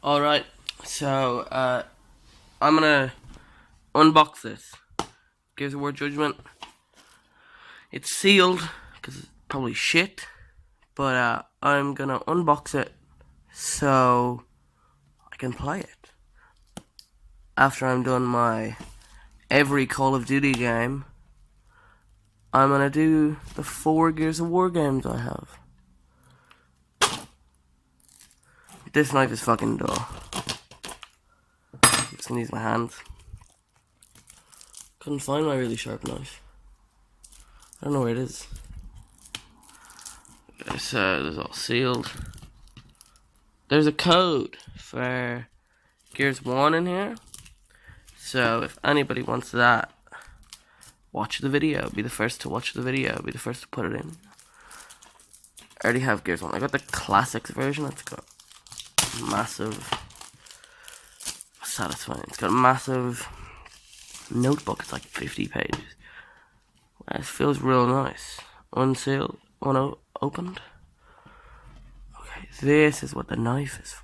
Alright, so I'm gonna unbox this. Gears of War Judgment. It's sealed because it's probably shit, but I'm gonna unbox it so I can play it after I'm done my every Call of Duty game. I'm gonna do the 4 Gears of War games I have. This knife is fucking dull. I'm just gonna use my hands. Couldn't find my really sharp knife. I don't know where it is. This is all sealed. There's a code for Gears 1 in here. So if anybody wants that, watch the video. Be the first to watch the video. Be the first to put it in. I already have Gears 1. I got the classics version. It's got massive... satisfying. It's got a massive notebook. It's like 50 pages. It feels real nice. Unsealed. Unopened. Okay, this is what the knife is for.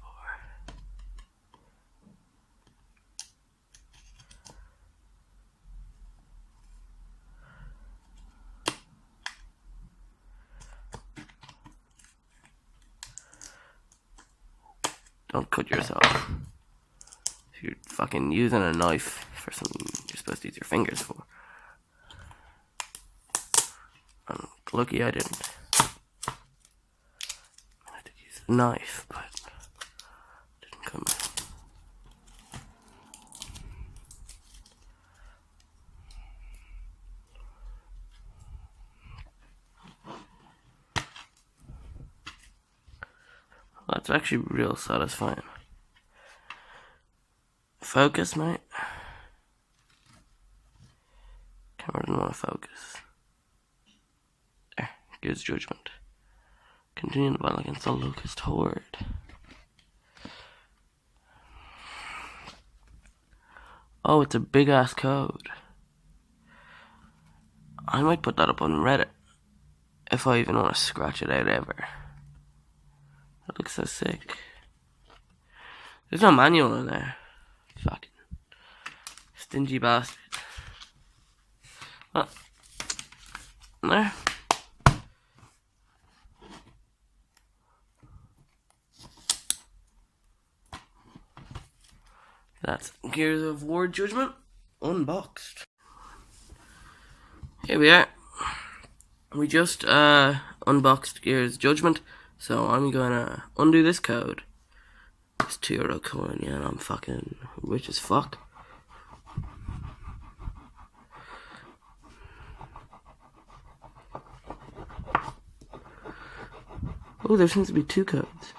Don't cut yourself. If you're fucking using a knife for something you're supposed to use your fingers for. Lucky I didn't. I had to use a knife, but it didn't come out. That's actually real satisfying. Focus, mate. Camera didn't want to focus. There, Gears Judgment. Continue the battle against the Locust Horde. Oh, it's a big ass code. I might put that up on Reddit if I even want to scratch it out ever. That looks so sick. There's no manual in there. Fucking stingy bastard. Oh. There. That's Gears of War Judgment unboxed. Here we are. We just unboxed Gears Judgment, so I'm gonna undo this code. It's €2 coin, yeah, and I'm fucking rich as fuck. Oh, there seems to be 2 codes.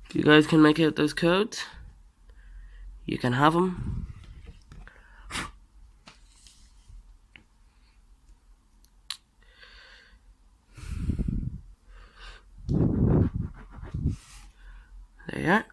If you guys can make out those codes, you can have them. There you are.